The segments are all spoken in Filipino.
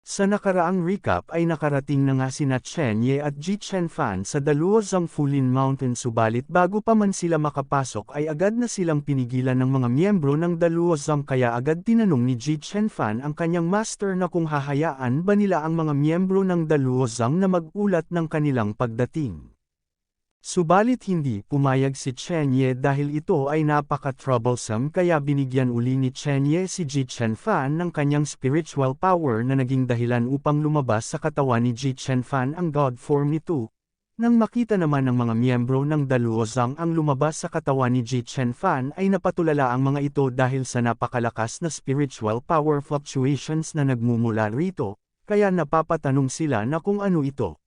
Sa nakaraang recap ay nakarating na nga sina Chen Ye at Ji Chenfan sa Daluozang Fulin Mountain, subalit bago pa man sila makapasok ay agad na silang pinigilan ng mga miyembro ng Daluozang, kaya agad tinanong ni Ji Chenfan ang kanyang master na kung hahayaan ba nila ang mga miyembro ng Daluozang na mag-ulat ng kanilang pagdating. Subalit hindi pumayag si Chen Ye dahil ito ay napaka-troublesome, kaya binigyan uli ni Chen Ye si Ji Chenfan ng kanyang spiritual power na naging dahilan upang lumabas sa katawan ni Ji Chenfan ang God form nito. Nang makita naman ng mga miyembro ng Daluozang ang lumabas sa katawan ni Ji Chenfan ay napatulala ang mga ito dahil sa napakalakas na spiritual power fluctuations na nagmumula rito, kaya napapatanong sila na kung ano ito.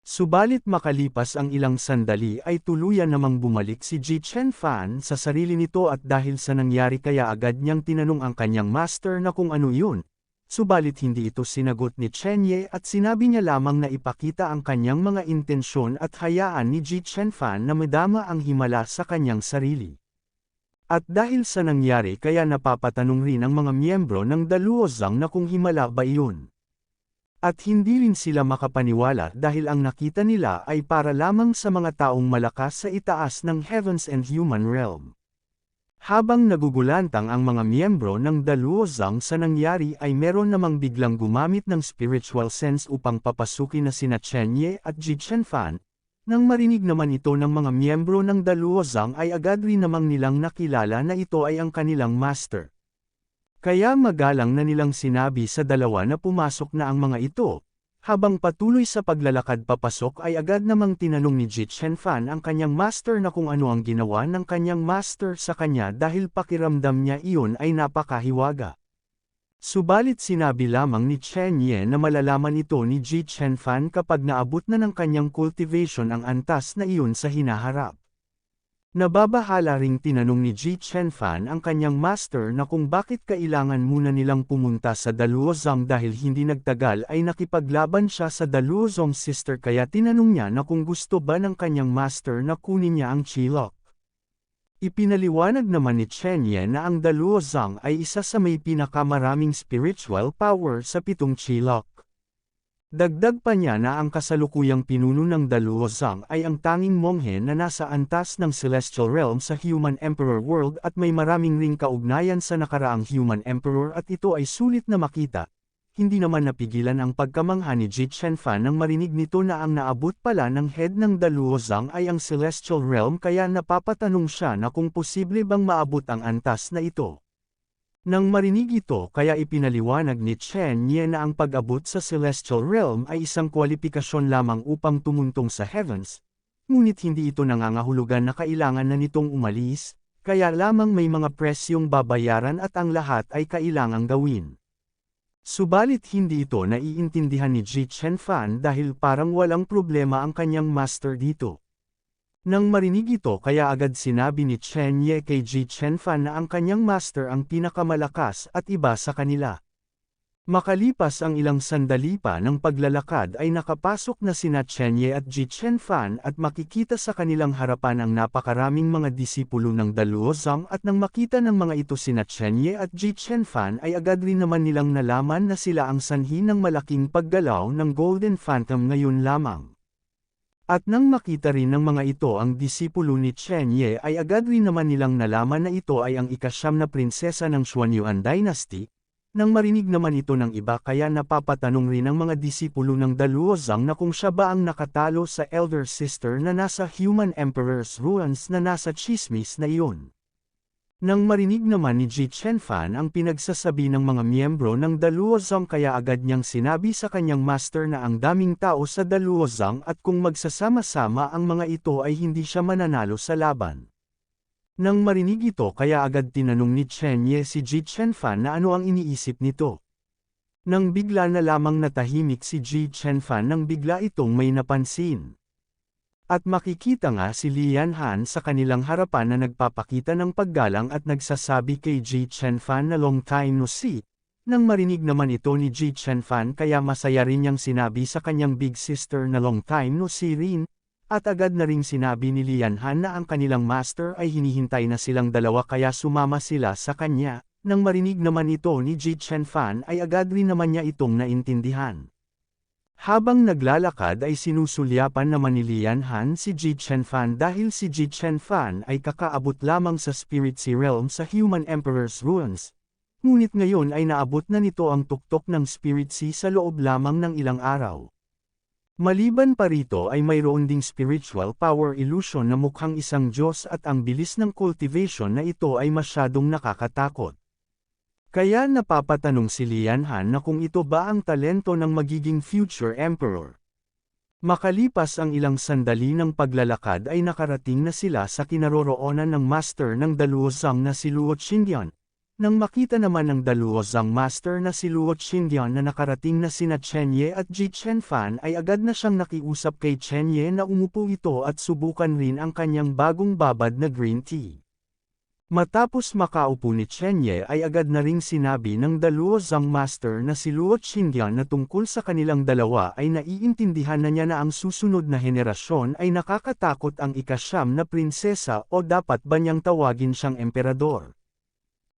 Subalit makalipas ang ilang sandali ay tuluyan namang bumalik si Ji Chenfan sa sarili nito, at dahil sa nangyari kaya agad niyang tinanong ang kanyang master na kung ano yun. Subalit hindi ito sinagot ni Chen Ye at sinabi niya lamang na ipakita ang kanyang mga intensyon at hayaan ni Ji Chenfan na madama ang himala sa kanyang sarili. At dahil sa nangyari kaya napapatanong rin ang mga miyembro ng Daluozang na kung himala ba iyon. At hindi rin sila makapaniwala dahil ang nakita nila ay para lamang sa mga taong malakas sa itaas ng Heavens and Human Realm. Habang nagugulantang ang mga miyembro ng Daluozang sa nangyari ay meron namang biglang gumamit ng spiritual sense upang papasukin na sina Chen Ye at Ji Chenfan. Nang marinig naman ito ng mga miyembro ng Daluozang ay agad rin namang nilang nakilala na ito ay ang kanilang master. Kaya magalang na nilang sinabi sa dalawa na pumasok na ang mga ito. Habang patuloy sa paglalakad papasok ay agad namang tinanong ni Ji Chenfan ang kanyang master na kung ano ang ginawa ng kanyang master sa kanya dahil pakiramdam niya iyon ay napakahiwaga. Subalit sinabi lamang ni Chen Ye na malalaman ito ni Ji Chenfan kapag naabot na ng kanyang cultivation ang antas na iyon sa hinaharap. Nababahala ring tinanong ni Ji Chenfan ang kanyang master na kung bakit kailangan muna nilang pumunta sa Daluozang dahil hindi nagtagal ay nakipaglaban siya sa Daluozong sister, kaya tinanong niya na kung gusto ba ng kanyang master na kunin niya ang Qilok. Ipinaliwanag naman ni Chen Ye na ang Daluozang ay isa sa may pinakamaraming spiritual power sa 7 Qilok. Dagdag pa niya na ang kasalukuyang pinuno ng Daluozang ay ang tanging monghe na nasa antas ng Celestial Realm sa Human Emperor World at may maraming ring kaugnayan sa nakaraang Human Emperor, at ito ay sulit na makita. Hindi naman napigilan ang pagkamangha ni Ji Chenfan nang marinig nito na ang naabot pala ng head ng Daluozang ay ang Celestial Realm, kaya napapatanong siya na kung posible bang maabot ang antas na ito. Nang marinig ito kaya ipinaliwanag ni Chen Ye na ang pag-abot sa Celestial Realm ay isang kwalipikasyon lamang upang tumuntong sa Heavens, ngunit hindi ito nangangahulugan na kailangan na nitong umalis, kaya lamang may mga presyong babayaran at ang lahat ay kailangang gawin. Subalit hindi ito naiintindihan ni Ji Chenfan dahil parang walang problema ang kanyang master dito. Nang marinig ito kaya agad sinabi ni Chen Ye kay Ji Chenfan na ang kanyang master ang pinakamalakas at iba sa kanila. Makalipas ang ilang sandali pa ng paglalakad ay nakapasok na sina Chen Ye at Ji Chenfan at makikita sa kanilang harapan ang napakaraming mga disipulo ng Daluozang, at nang makita ng mga ito sina Chen Ye at Ji Chenfan ay agad rin naman nilang nalaman na sila ang sanhi ng malaking paggalaw ng Golden Phantom ngayon lamang. At nang makita rin ng mga ito ang disipulo ni Chen Ye ay agad rin naman nilang nalaman na ito ay ang ika-9 na prinsesa ng Xuanyuan Dynasty. Nang marinig naman ito ng iba kaya napapatanong rin ang mga disipulo ng Daluozang na kung siya ba ang nakatalo sa elder sister na nasa Human Emperor's ruins na nasa chismis na iyon. Nang marinig naman ni Ji Chenfan ang pinagsasabi ng mga miyembro ng Daluozang kaya agad niyang sinabi sa kanyang master na ang daming tao sa Daluozang at kung magsasama-sama ang mga ito ay hindi siya mananalo sa laban. Nang marinig ito kaya agad tinanong ni Chen Ye si Ji Chenfan na ano ang iniisip nito. Nang bigla na lamang natahimik si Ji Chenfan nang bigla itong may napansin. At makikita nga si Lian Han sa kanilang harapan na nagpapakita ng paggalang at nagsasabi kay Ji Chenfan na long time no see. Nang marinig naman ito ni Ji Chenfan kaya masaya rin niyang sinabi sa kanyang big sister na long time no see rin, at agad na ring sinabi ni Lian Han na ang kanilang master ay hinihintay na silang dalawa kaya sumama sila sa kanya. Nang marinig naman ito ni Ji Chen-fan ay agad rin naman niya itong naintindihan. Habang naglalakad ay sinusulyapan naman ni Lian Han si Ji Chen-fan dahil si Ji Chen-fan ay kakaabot lamang sa Spirit Sea Realm sa Human Emperor's Ruins. Ngunit ngayon ay naabot na nito ang tuktok ng Spirit Sea sa loob lamang ng ilang araw. Maliban pa rito ay mayroon ding spiritual power illusion na mukhang isang Diyos at ang bilis ng cultivation na ito ay masyadong nakakatakot. Kaya napapatanong si Lian Han na kung ito ba ang talento ng magiging future emperor. Makalipas ang ilang sandali ng paglalakad ay nakarating na sila sa kinaroroonan ng master ng Daluozang na si Luo Qingdian. Nang makita naman ng Daluozang master na si Luo Qingdian na nakarating na sina Chen Ye at Ji Chen-fan ay agad na siyang nakiusap kay Chen Ye na umupo ito at subukan rin ang kanyang bagong babad na green tea. Matapos makaupo ni Chen Ye ay agad na ring sinabi ng Daluozang master na si Luo Qingdian na tungkol sa kanilang dalawa ay naiintindihan na niya na ang susunod na henerasyon ay nakakatakot ang ika-9 na prinsesa o dapat ba niyang tawagin siyang emperador.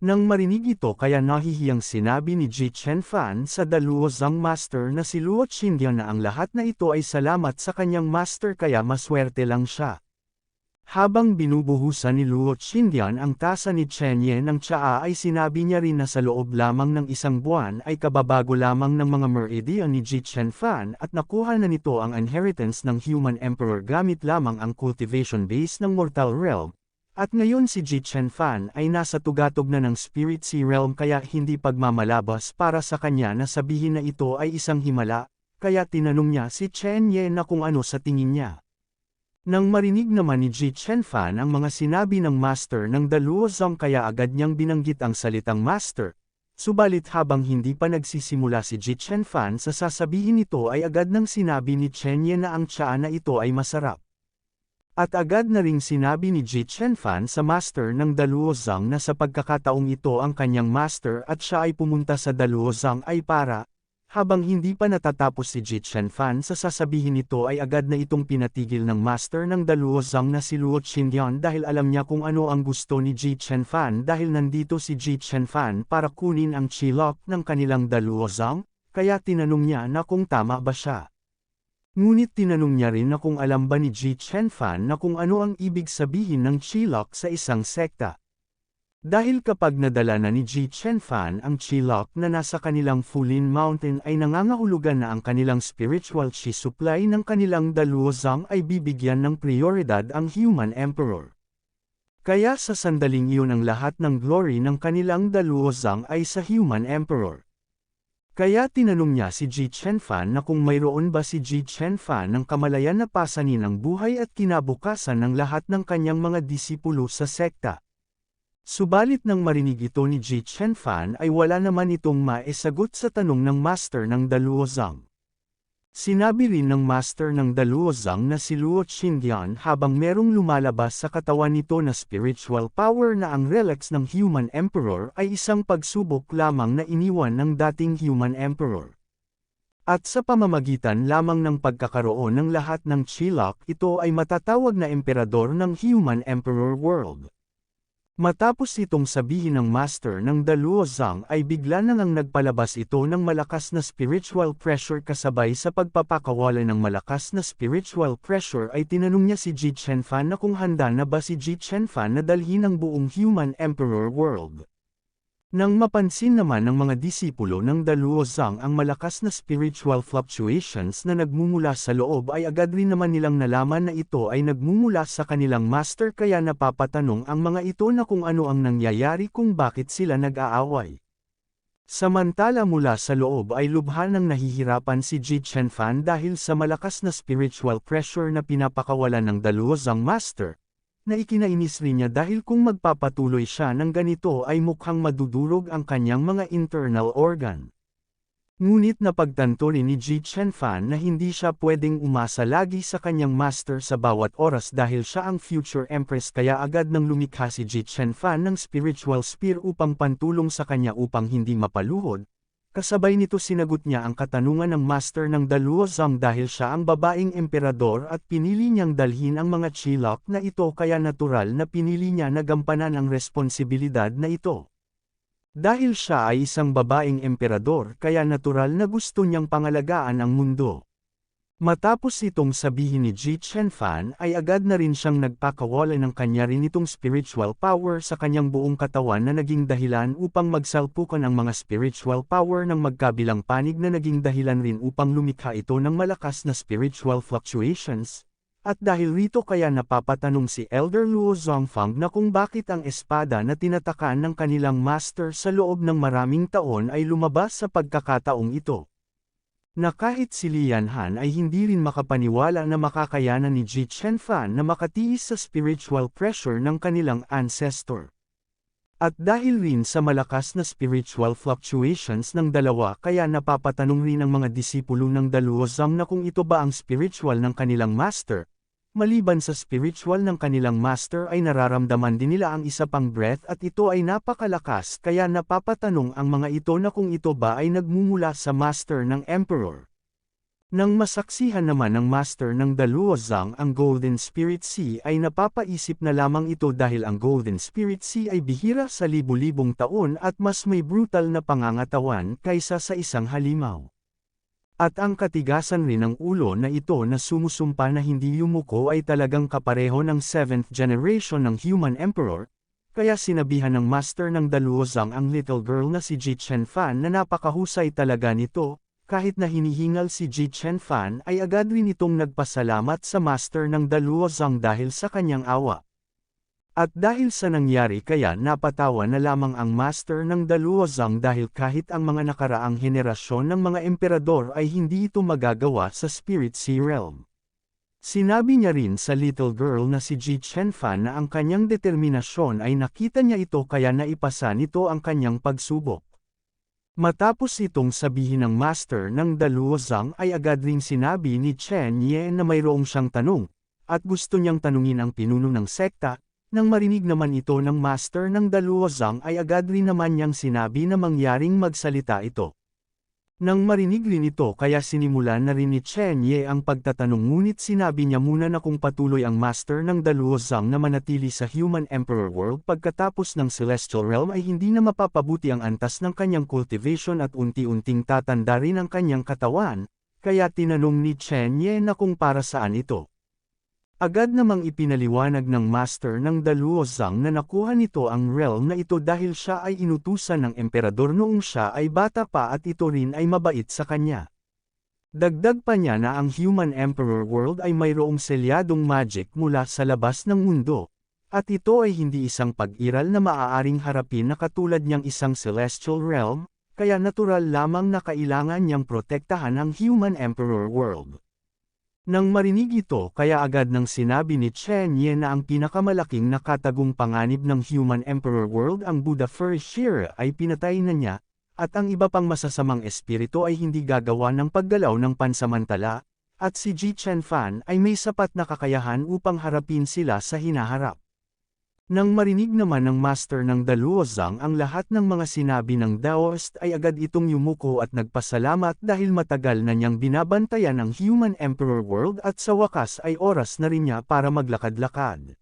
Nang marinig ito kaya nahihiyang sinabi ni Ji Chen-fan sa Daluozang master na si Luo Qingdian na ang lahat na ito ay salamat sa kanyang master kaya maswerte lang siya. Habang binubuhusan ni Luo Qingdian ang tasa ni Chen Ye ng tsaa ay sinabi niya rin na sa loob lamang ng isang buwan ay kababago lamang ng mga meridian ni Ji Chen-fan at nakuha na nito ang inheritance ng Human Emperor gamit lamang ang cultivation base ng Mortal Realm. At ngayon si Ji Chen-fan ay nasa tugatog na ng Spirit Sea Realm kaya hindi pagmamalabas para sa kanya na sabihin na ito ay isang himala, kaya tinanong niya si Chen Ye na kung ano sa tingin niya. Nang marinig naman ni Ji Chen-fan ang mga sinabi ng master ng Daluozang kaya agad niyang binanggit ang salitang master, subalit habang hindi pa nagsisimula si Ji Chen-fan sa sasabihin nito ay agad nang sinabi ni Chen Ye na ang tsaa na ito ay masarap. At agad na ring sinabi ni Ji Chen-fan sa master ng Daluozang na sa pagkakataong ito ang kanyang master at siya ay pumunta sa Daluozang ay para. Habang hindi pa natatapos si Ji Chen-fan sa sasabihin nito ay agad na itong pinatigil ng master ng Daluozang na si Luo Qingdian dahil alam niya kung ano ang gusto ni Ji Chen-fan dahil nandito si Ji Chen-fan para kunin ang Qilok ng kanilang Daluozang, kaya tinanong niya na kung tama ba siya. Ngunit tinanong niya rin na kung alam ba ni Ji Chen-fan na kung ano ang ibig sabihin ng Qilok sa isang sekta. Dahil kapag nadala na ni Ji Chen-fan ang Qilok na nasa kanilang Fulin Mountain ay nangangahulugan na ang kanilang spiritual chi supply ng kanilang Daluozang ay bibigyan ng prioridad ang Human Emperor. Kaya sa sandaling iyon ang lahat ng glory ng kanilang Daluozang ay sa Human Emperor. Kaya tinanong niya si Ji Chen-fan na kung mayroon ba si Ji Chen-fan ng kamalayan na pasanin ang buhay at kinabukasan ng lahat ng kanyang mga disipulo sa sekta. Subalit nang marinig ito ni Ji Chen-fan ay wala naman itong maisagot sa tanong ng master ng Daluozang. Sinabi rin ng master ng Daluozang na si Luo Qingdian habang merong lumalabas sa katawan nito na spiritual power na ang relics ng Human Emperor ay isang pagsubok lamang na iniwan ng dating Human Emperor. At sa pamamagitan lamang ng pagkakaroon ng lahat ng Qilok ito ay matatawag na emperador ng Human Emperor World. Matapos itong sabihin ng master ng Daluozang ay bigla na ngang nagpalabas ito ng malakas na spiritual pressure kasabay sa pagpapakawala ng malakas na spiritual pressure ay tinanong niya si Ji Chen-fan na kung handa na ba si Ji Chen-fan na dalhin ang buong Human Emperor World. Nang mapansin naman ng mga disipulo ng Daluozang ang malakas na spiritual fluctuations na nagmumula sa loob ay agad rin naman nilang nalaman na ito ay nagmumula sa kanilang master kaya napapatanong ang mga ito na kung ano ang nangyayari kung bakit sila nag-aaway. Samantala mula sa loob ay lubha ng nahihirapan si Ji Chen-fan dahil sa malakas na spiritual pressure na pinapakawalan ng Daluozang master. Na ikinainis rin niya dahil kung magpapatuloy siya ng ganito ay mukhang madudurog ang kanyang mga internal organ. Ngunit napagtanto rin ni Ji Chen-fan na hindi siya pwedeng umasa lagi sa kanyang master sa bawat oras dahil siya ang future empress kaya agad nang lumikha si Ji Chen-fan ng spiritual spear upang pantulong sa kanya upang hindi mapaluhod. Kasabay nito sinagot niya ang katanungan ng master ng Daluozang dahil siya ang babaeng emperador at pinili niyang dalhin ang mga Qilok na ito kaya natural na pinili niya na gampanan ang responsibilidad na ito. Dahil siya ay isang babaeng emperador kaya natural na gusto niyang pangalagaan ang mundo. Matapos itong sabihin ni Ji Chen-fan ay agad na rin siyang nagpakawala ng kanya rin itong spiritual power sa kanyang buong katawan na naging dahilan upang magsalpukan ang mga spiritual power ng magkabilang panig na naging dahilan rin upang lumikha ito ng malakas na spiritual fluctuations. At dahil rito kaya napapatanong si Elder Luo Zongfang na kung bakit ang espada na tinatakan ng kanilang master sa loob ng maraming taon ay lumabas sa pagkakataong ito. Na kahit si Lian Han ay hindi rin makapaniwala na makakayanan ni Ji Chen-fan na makatiis sa spiritual pressure ng kanilang ancestor. At dahil rin sa malakas na spiritual fluctuations ng dalawa kaya napapatanong rin ang mga disipulo ng Daluozang na kung ito ba ang spiritual ng kanilang master. Maliban sa spiritual ng kanilang master ay nararamdaman din nila ang isa pang breath at ito ay napakalakas kaya napapatanong ang mga ito na kung ito ba ay nagmumula sa master ng emperor. Nang masaksihan naman ng master ng Daluozang ang Golden Spirit Sea ay napapaisip na lamang ito dahil ang Golden Spirit Sea ay bihira sa libu-libong taon at mas may brutal na pangangatawan kaysa sa isang halimaw. At ang katigasan rin ng ulo na ito na sumusumpa na hindi yumuko ay talagang kapareho ng 7th generation ng Human Emperor, kaya sinabihan ng master ng Daluozang ang little girl na si Ji Chen-fan na napakahusay talaga nito. Kahit na hinihingal si Ji Chen-fan ay agad rin itong nagpasalamat sa master ng Daluozang dahil sa kanyang awa. At dahil sa nangyari kaya napatawa na lamang ang master ng Daluozang dahil kahit ang mga nakaraang henerasyon ng mga emperador ay hindi ito magagawa sa Spirit Sea Realm. Sinabi niya rin sa little girl na si Ji Chen-fan na ang kanyang determinasyon ay nakita niya ito kaya naipasa nito ang kanyang pagsubok. Matapos itong sabihin ng master ng Daluozang ay agad ring sinabi ni Chen Ye na mayroong siyang tanong, at gusto niyang tanungin ang pinuno ng sekta. Nang marinig naman ito ng master ng Daluozang ay agad rin naman niyang sinabi na mangyaring magsalita ito. Nang marinig rin ito kaya sinimulan na rin ni Chen Ye ang pagtatanong ngunit sinabi niya muna na kung patuloy ang master ng Daluozang na manatili sa Human Emperor World pagkatapos ng Celestial Realm ay hindi na mapapabuti ang antas ng kanyang cultivation at unti-unting tatanda rin ang kanyang katawan, kaya tinanong ni Chen Ye na kung para saan ito. Agad namang ipinaliwanag ng master ng Daluozang na nakuha nito ang realm na ito dahil siya ay inutusan ng emperador noong siya ay bata pa at ito rin ay mabait sa kanya. Dagdag pa niya na ang Human Emperor World ay mayroong selyadong magic mula sa labas ng mundo, at ito ay hindi isang pag-iral na maaaring harapin na katulad niyang isang celestial realm, kaya natural lamang na kailangan niyang protektahan ang Human Emperor World. Nang marinig ito kaya agad nang sinabi ni Chen Ye na ang pinakamalaking nakatagong panganib ng Human Emperor World ang Buddha Furishira ay pinatay na niya, at ang iba pang masasamang espiritu ay hindi gagawa ng paggalaw ng pansamantala, at si Ji Chen-fan ay may sapat na kakayahan upang harapin sila sa hinaharap. Nang marinig naman ng master ng Daluozang ang lahat ng mga sinabi ng Daoist ay agad itong yumuko at nagpasalamat dahil matagal na niyang binabantayan ang Human Emperor World at sa wakas ay oras na rin niya para maglakad-lakad.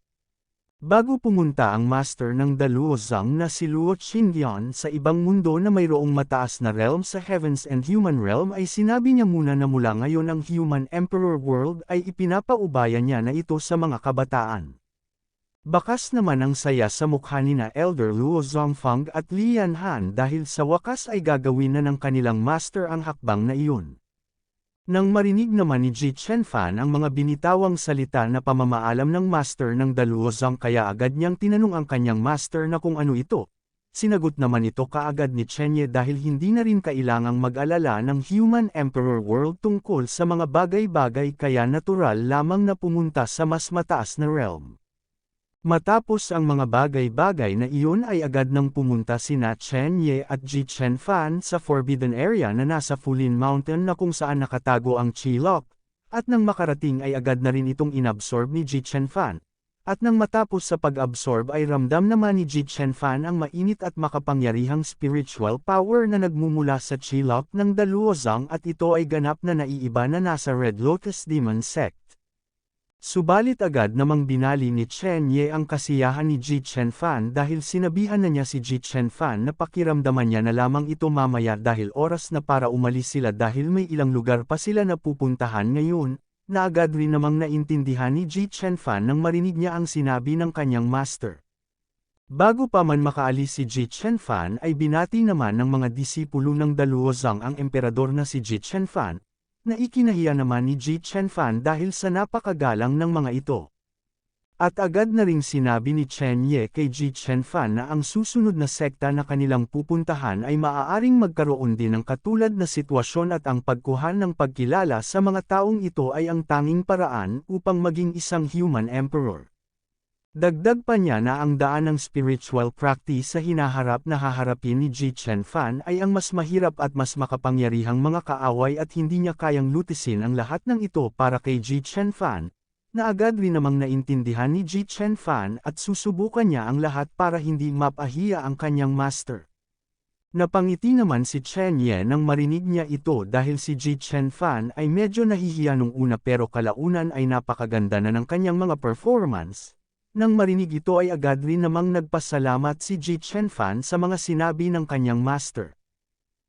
Bago pumunta ang master ng Daluozang na si Luo Qingyan sa ibang mundo na mayroong mataas na realm sa Heavens and Human Realm ay sinabi niya muna na mula ngayon ang Human Emperor World ay ipinapaubaya niya na ito sa mga kabataan. Bakas naman ang saya sa mukha nina Elder Luo Zongfang at Lian Han dahil sa wakas ay gagawin na ng kanilang master ang hakbang na iyon. Nang marinig naman ni Ji Chen-fan ang mga binitawang salita na pamamaalam ng master ng Daluozang kaya agad niyang tinanong ang kanyang master na kung ano ito. Sinagot naman ito kaagad ni Chen Ye dahil hindi na rin kailangang mag-alala ng Human Emperor World tungkol sa mga bagay-bagay kaya natural lamang na pumunta sa mas mataas na realm. Matapos ang mga bagay-bagay na iyon ay agad nang pumunta sina Chen Ye at Ji Chen-fan sa Forbidden Area na nasa Fulin Mountain na kung saan nakatago ang Qilok, at nang makarating ay agad na rin itong inabsorb ni Ji Chen-fan. At nang matapos sa pag-absorb ay ramdam naman ni Ji Chen-fan ang mainit at makapangyarihang spiritual power na nagmumula sa Qilok ng Daluozang at ito ay ganap na naiiba na nasa Red Lotus Demon Sect. Subalit agad namang binali ni Chen Ye ang kasiyahan ni Ji Chen-fan dahil sinabihan na niya si Ji Chen-fan na pakiramdaman niya na lamang ito mamaya dahil oras na para umalis sila dahil may ilang lugar pa sila na pupuntahan ngayon, na agad rin namang naintindihan ni Ji Chen-fan nang marinig niya ang sinabi ng kanyang master. Bago pa man makaalis si Ji Chen-fan ay binati naman ng mga disipulo ng Daluozang ang emperador na si Ji Chen-fan, na ikinahiya naman ni Ji Chen-fan dahil sa napakagalang ng mga ito. At agad na ring sinabi ni Chen Ye kay Ji Chen-fan na ang susunod na sekta na kanilang pupuntahan ay maaaring magkaroon din ng katulad na sitwasyon at ang pagkuha ng pagkilala sa mga taong ito ay ang tanging paraan upang maging isang human emperor. Dagdag pa niya na ang daan ng spiritual practice sa hinaharap na haharapin ni Ji Chen-fan ay ang mas mahirap at mas makapangyarihang mga kaaway at hindi niya kayang lutisin ang lahat ng ito para kay Ji Chen-fan, na agad rin namang naintindihan ni Ji Chen-fan at susubukan niya ang lahat para hindi mapahiya ang kanyang master. Napangiti naman si Chen Ye nang marinig niya ito dahil si Ji Chen-fan ay medyo nahihiya nung una pero kalaunan ay napakaganda na ng kanyang mga performance. Nang marinig ito ay agad rin namang nagpasalamat si Ji Chen-fan sa mga sinabi ng kanyang master.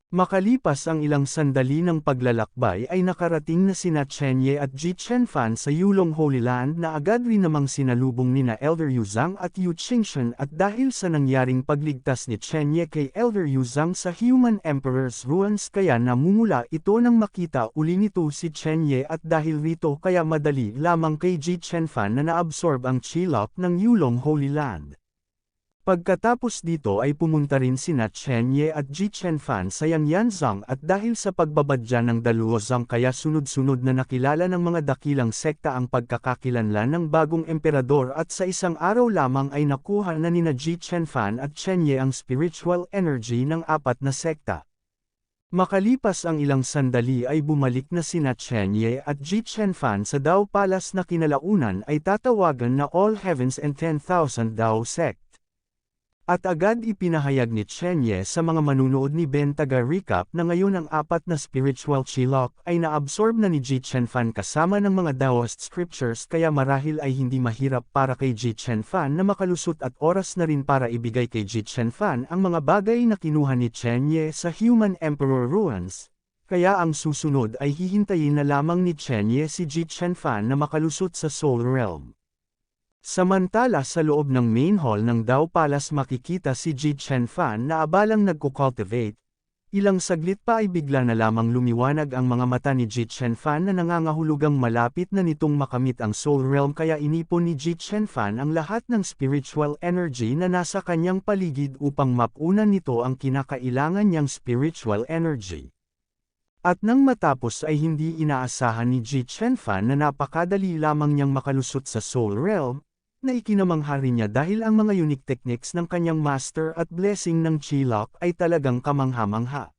Makalipas ang ilang sandali ng paglalakbay ay nakarating na sina Chen Ye at Ji Chen-fan sa Yulong Holy Land na agad rin namang sinalubong nina Elder Yu Zhang at Yu Qingshan at dahil sa nangyaring pagligtas ni Chen Ye kay Elder Yu Zhang sa Human Emperor's Ruins kaya namumula ito nang makita uli nito si Chen Ye at dahil rito kaya madali lamang kay Ji Chen-fan na naabsorb ang chilop ng Yulong Holy Land. Pagkatapos dito ay pumunta rin sina Chen Ye at Ji Chen-fan sa Yangyanzang at dahil sa pagbabadya ng Daluozang kaya sunod-sunod na nakilala ng mga dakilang sekta ang pagkakakilanlan ng bagong emperador at sa isang araw lamang ay nakuha na nina Ji Chen-fan at Chen Ye ang spiritual energy ng apat na sekta. Makalipas ang ilang sandali ay bumalik na sina Chen Ye at Ji Chen-fan sa Dao Palace na kinalaunan ay tatawagan na All Heavens and 10,000 Dao Sect. At agad ipinahayag ni Chen Ye sa mga manunood ni Ben taga recap na ngayon ang apat na spiritual chilok ay naabsorb na ni Ji Chen-fan kasama ng mga Daoist scriptures kaya marahil ay hindi mahirap para kay Ji Chen-fan na makalusot at oras na rin para ibigay kay Ji Chen-fan ang mga bagay na kinuha ni Chen Ye sa Human Emperor Ruins. Kaya ang susunod ay hihintayin na lamang ni Chen Ye si Ji Chen-fan na makalusot sa Soul Realm. Samantala sa loob ng main hall ng Dao Palace makikita si Ji Chen-fan na abalang nagko-cultivate. Ilang saglit pa ay bigla na lamang lumiwanag ang mga mata ni Ji Chen-fan na nangangahulugang malapit na nitong makamit ang Soul Realm kaya inipon ni Ji Chen-fan ang lahat ng spiritual energy na nasa kanyang paligid upang mapunan nito ang kinakailangan niyang spiritual energy. At nang matapos ay hindi inaasahan ni Ji Chen-fan na napakadali lamang niyang makalusot sa Soul Realm, na ikinamanghari niya dahil ang mga unique techniques ng kanyang master at blessing ng Chilok ay talagang kamangha-mangha.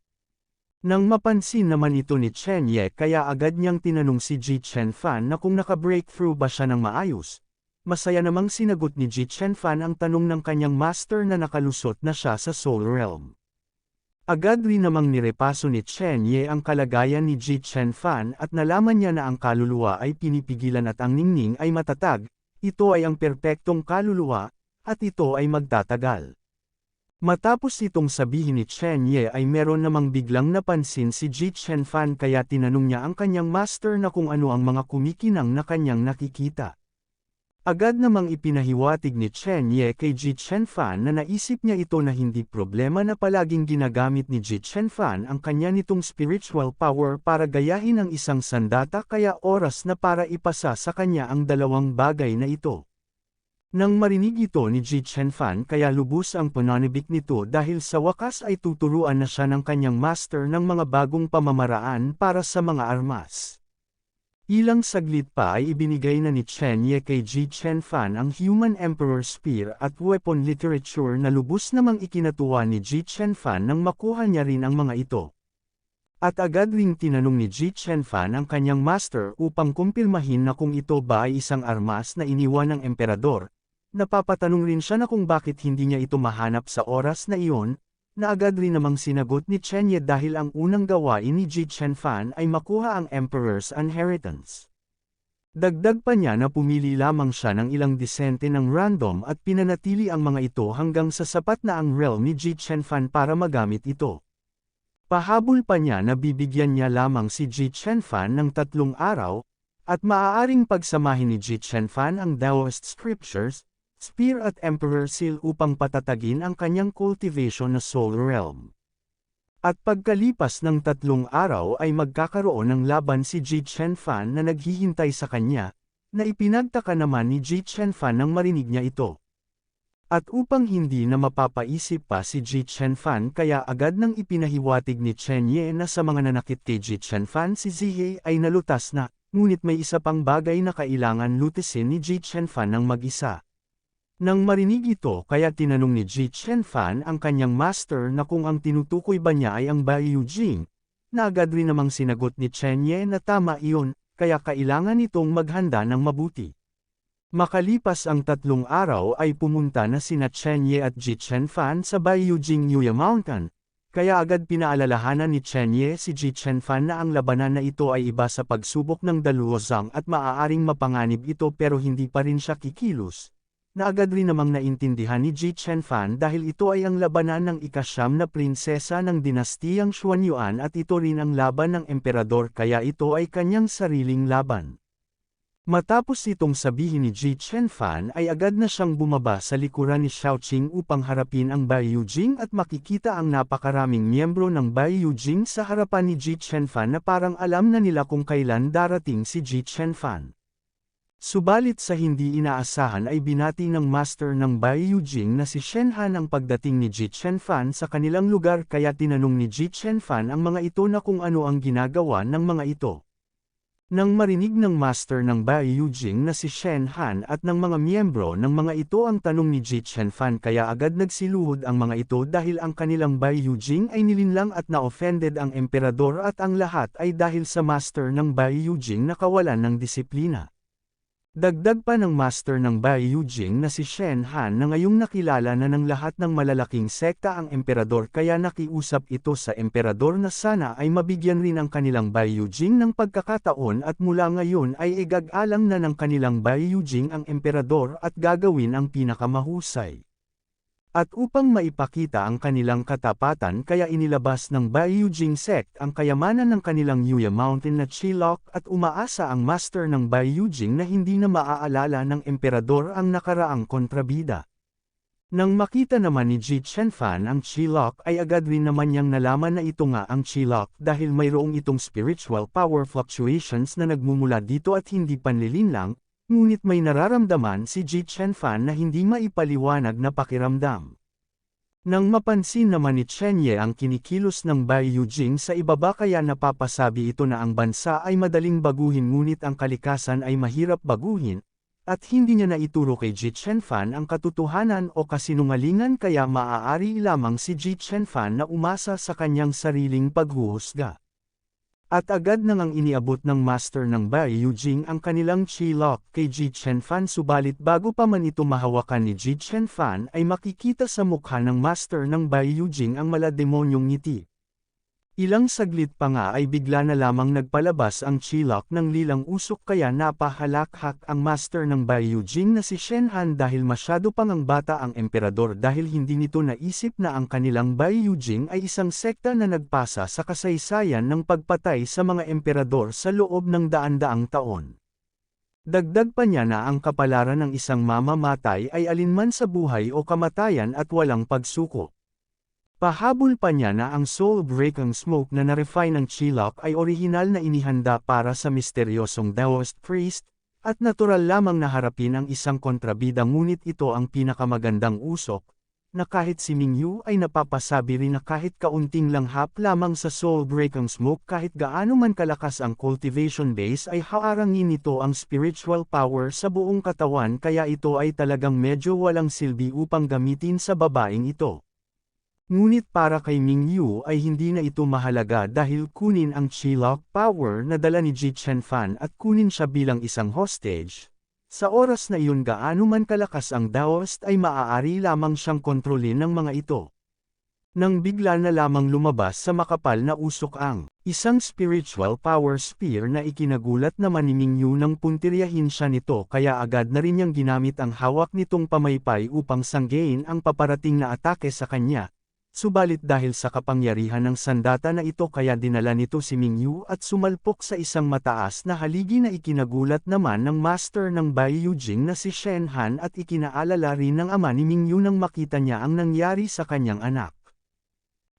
Nang mapansin naman ito ni Chen Ye kaya agad niyang tinanong si Ji Chen-fan na kung naka-breakthrough ba siya ng maayos. Masaya namang sinagot ni Ji Chen-fan ang tanong ng kanyang master na nakalusot na siya sa Soul Realm. Agad rin namang nirepaso ni Chen Ye ang kalagayan ni Ji Chen-fan at nalaman niya na ang kaluluwa ay pinipigilan at ang ningning ay matatag. Ito ay ang perpektong kaluluwa, at ito ay magtatagal. Matapos itong sabihin ni Chen Ye ay meron namang biglang napansin si Ji Chen-fan kaya tinanong niya ang kanyang master na kung ano ang mga kumikinang na kanyang nakikita. Agad namang ipinahiwatig ni Chen Ye kay Ji Chen-fan na naisip niya ito na hindi problema na palaging ginagamit ni Ji Chen-fan ang kanya nitong spiritual power para gayahin ang isang sandata kaya oras na para ipasa sa kanya ang dalawang bagay na ito. Nang marinig ito ni Ji Chen-fan kaya lubos ang pananibik nito dahil sa wakas ay tuturuan na siya ng kanyang master ng mga bagong pamamaraan para sa mga armas. Ilang saglit pa ay ibinigay na ni Chen Ye kay Ji Chen-fan ang Human Emperor Spear at weapon literature na lubos namang ikinatuwa ni Ji Chen-fan nang makuha niya rin ang mga ito. At agad ring tinanong ni Ji Chen-fan ang kanyang master upang kumpirmahin na kung ito ba ay isang armas na iniwan ng emperador. Napapatanong rin siya na kung bakit hindi niya ito mahanap sa oras na iyon, na agad rin namang sinagot ni Chen Ye dahil ang unang gawain ni Ji Chen-fan ay makuha ang Emperor's Inheritance. Dagdag pa niya na pumili lamang siya ng ilang disente ng random at pinanatili ang mga ito hanggang sa sapat na ang realm ni Ji Chenfan para magamit ito. Pahabol pa niya na bibigyan niya lamang si Ji Chenfan ng 3 araw, at maaaring pagsamahin ni Ji Chenfan ang Daoist Scriptures, Spear at Emperor Seal upang patatagin ang kanyang cultivation na Soul Realm. At pagkalipas ng 3 araw ay magkakaroon ng laban si Ji Chenfan na naghihintay sa kanya, na ipinagtaka naman ni Ji Chenfan nang marinig niya ito. At upang hindi na mapapaisip pa si Ji Chenfan kaya agad nang ipinahiwatig ni Chen Ye na sa mga nanakit kay Ji Chenfan si Zihe ay nalutas na, ngunit may isa pang bagay na kailangan lutisin ni Ji Chenfan ng mag-isa. Nang marinig ito kaya tinanong ni Ji Chenfan ang kanyang master na kung ang tinutukoy ba niya ay ang Baiyu Jing, na agad rin namang sinagot ni Chen Ye na tama iyon, kaya kailangan itong maghanda ng mabuti. Makalipas ang 3 araw ay pumunta na sina Chen Ye at Ji Chenfan sa Baiyu Jing Yuya Mountain, kaya agad pinaalalahanan ni Chen Ye si Ji Chenfan na ang labanan na ito ay iba sa pagsubok ng Daluozang at maaaring mapanganib ito pero hindi pa rin siya kikilos. Na agad rin namang naintindihan ni Ji Chenfan dahil ito ay ang labanan ng ika-9 na prinsesa ng dinastiyang Xuanyuan at ito rin ang laban ng emperador kaya ito ay kanyang sariling laban. Matapos itong sabihin ni Ji Chenfan ay agad na siyang bumaba sa likuran ni Xiaoqing upang harapin ang Baiyu Jing at makikita ang napakaraming miyembro ng Baiyu Jing sa harapan ni Ji Chenfan na parang alam na nila kung kailan darating si Ji Chenfan. Subalit sa hindi inaasahan ay binati ng master ng Baiyu Jing na si Shen Han ang pagdating ni Ji Chenfan sa kanilang lugar kaya tinanong ni Ji Chenfan ang mga ito na kung ano ang ginagawa ng mga ito. Nang marinig ng master ng Baiyu Jing na si Shen Han at ng mga miyembro ng mga ito ang tanong ni Ji Chenfan kaya agad nagsiluhod ang mga ito dahil ang kanilang Baiyu Jing ay nilinlang at na-offended ang emperador at ang lahat ay dahil sa master ng Baiyu Jing na kawalan ng disiplina. Dagdag pa ng master ng Baiyu Jing na si Shen Han na ngayong nakilala na ng lahat ng malalaking sekta ang emperador kaya nakiusap ito sa emperador na sana ay mabigyan rin ang kanilang Baiyu Jing ng pagkakataon at mula ngayon ay igag-alang na ng kanilang Baiyu Jing ang emperador at gagawin ang pinakamahusay. At upang maipakita ang kanilang katapatan kaya inilabas ng Baiyu Jing sect ang kayamanan ng kanilang Yuya Mountain na Chilok at umaasa ang master ng Baiyu Jing na hindi na maaalala ng emperador ang nakaraang kontrabida. Nang makita naman ni Ji Chenfan ang Chilok ay agad rin naman niyang nalaman na ito nga ang Chilok dahil mayroong itong spiritual power fluctuations na nagmumula dito at hindi panlilinlang, ngunit may nararamdaman si Ji Chenfan na hindi maipaliwanag na pakiramdam. Nang mapansin naman ni Chen Ye ang kinikilos ng Baiyu Jing sa ibaba kaya napapasabi ito na ang bansa ay madaling baguhin ngunit ang kalikasan ay mahirap baguhin, at hindi niya naituro kay Ji Chenfan ang katotohanan o kasinungalingan kaya maaari lamang si Ji Chenfan na umasa sa kanyang sariling paghuhusga. At agad nang ang iniabot ng master ng Baiyu Jing ang kanilang Chilok kay Ji Chenfan subalit bago pa man ito mahawakan ni Ji Chenfan ay makikita sa mukha ng master ng Baiyu Jing ang malademonyong ngiti. Ilang saglit pa nga ay bigla na lamang nagpalabas ang Chilok ng lilang usok kaya napahalakhak ang master ng Baiyu Jing na si Shen Han dahil masyado pang ang bata ang emperador dahil hindi nito naisip na ang kanilang Baiyu Jing ay isang sekta na nagpasa sa kasaysayan ng pagpatay sa mga emperador sa loob ng daan-daang taon. Dagdag pa niya na ang kapalaran ng isang mamamatay ay alinman sa buhay o kamatayan at walang pagsuko. Pahabol pa niya na ang soul-breaking smoke na na-refine ng Chilok ay orihinal na inihanda para sa misteryosong Daoist priest, at natural lamang na harapin ang isang kontrabida ngunit ito ang pinakamagandang usok, na kahit si Mingyu ay napapasabi rin na kahit kaunting langhap lamang sa soul-breaking smoke kahit gaano man kalakas ang cultivation base ay haarangin nito ang spiritual power sa buong katawan kaya ito ay talagang medyo walang silbi upang gamitin sa babaeng ito. Ngunit para kay Mingyu ay hindi na ito mahalaga dahil kunin ang Chilok power na dala ni Ji Chenfan at kunin siya bilang isang hostage. Sa oras na iyon gaano man kalakas ang Daoist ay maaari lamang siyang kontrolin ng mga ito. Nang bigla na lamang lumabas sa makapal na usok ang isang spiritual power spear na ikinagulat na Mingyu nang puntiryahin siya nito kaya agad na rin niyang ginamit ang hawak nitong pamaypay upang sanggain ang paparating na atake sa kanya. Subalit dahil sa kapangyarihan ng sandata na ito kaya dinala nito si Mingyu at sumalpok sa isang mataas na haligi na ikinagulat naman ng master ng Bai Yujing na si Shen Han at ikinaalala rin ng ama ni Mingyu nang makita niya ang nangyari sa kanyang anak.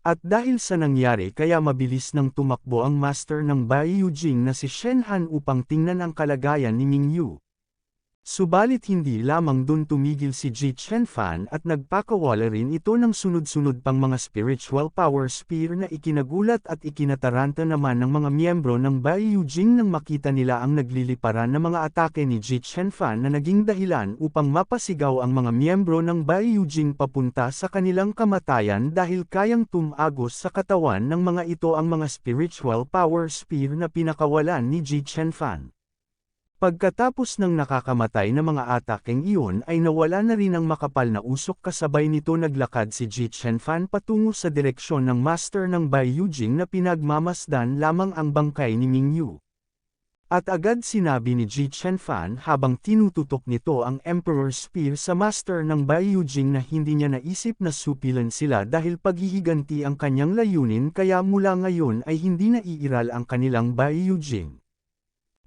At dahil sa nangyari kaya mabilis nang tumakbo ang master ng Bai Yujing na si Shen Han upang tingnan ang kalagayan ni Mingyu. Subalit hindi lamang dun tumigil si Ji Chenfan at nagpakawala rin ito ng sunod-sunod pang mga spiritual power spear na ikinagulat at ikinataranta naman ng mga miyembro ng Bai Yujing nang makita nila ang nagliliparan na mga atake ni Ji Chenfan na naging dahilan upang mapasigaw ang mga miyembro ng Bai Yujing papunta sa kanilang kamatayan dahil kayang tumagos sa katawan ng mga ito ang mga spiritual power spear na pinakawalan ni Ji Chenfan. Pagkatapos ng nakakamatay na mga atakeng iyon ay nawala na rin ang makapal na usok kasabay nito naglakad si Ji Chenfan patungo sa direksyon ng master ng Bai Yujing na pinagmamasdan lamang ang bangkay ni Mingyu. At agad sinabi ni Ji Chenfan habang tinututok nito ang Emperor Spear sa master ng Bai Yujing na hindi niya naisip na supilan sila dahil paghihiganti ang kanyang layunin kaya mula ngayon ay hindi na iiral ang kanilang Bai Yujing.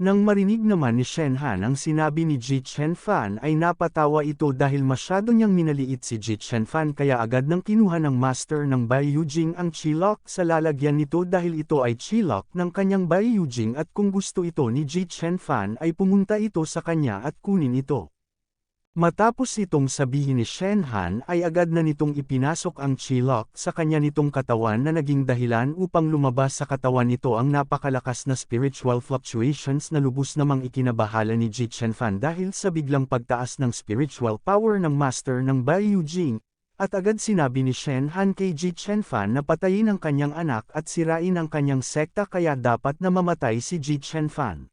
Nang marinig naman ni Shen Han ang sinabi ni Ji Chenfan ay napatawa ito dahil masyado niyang minaliit si Ji Chenfan kaya agad nang kinuha ng master ng Bai Yujing ang Qilok sa lalagyan nito dahil ito ay Qilok ng kanyang Bai Yujing at kung gusto ito ni Ji Chenfan ay pumunta ito sa kanya at kunin ito. Matapos itong sabihin ni Shen Han ay agad na nitong ipinasok ang Qilok sa kanya nitong katawan na naging dahilan upang lumabas sa katawan nito ang napakalakas na spiritual fluctuations na lubos namang ikinabahala ni Ji Chenfan dahil sa biglang pagtaas ng spiritual power ng master ng Bai Yujing, at agad sinabi ni Shen Han kay Ji Chenfan na patayin ang kanyang anak at sirain ang kanyang sekta kaya dapat na mamatay si Ji Chenfan.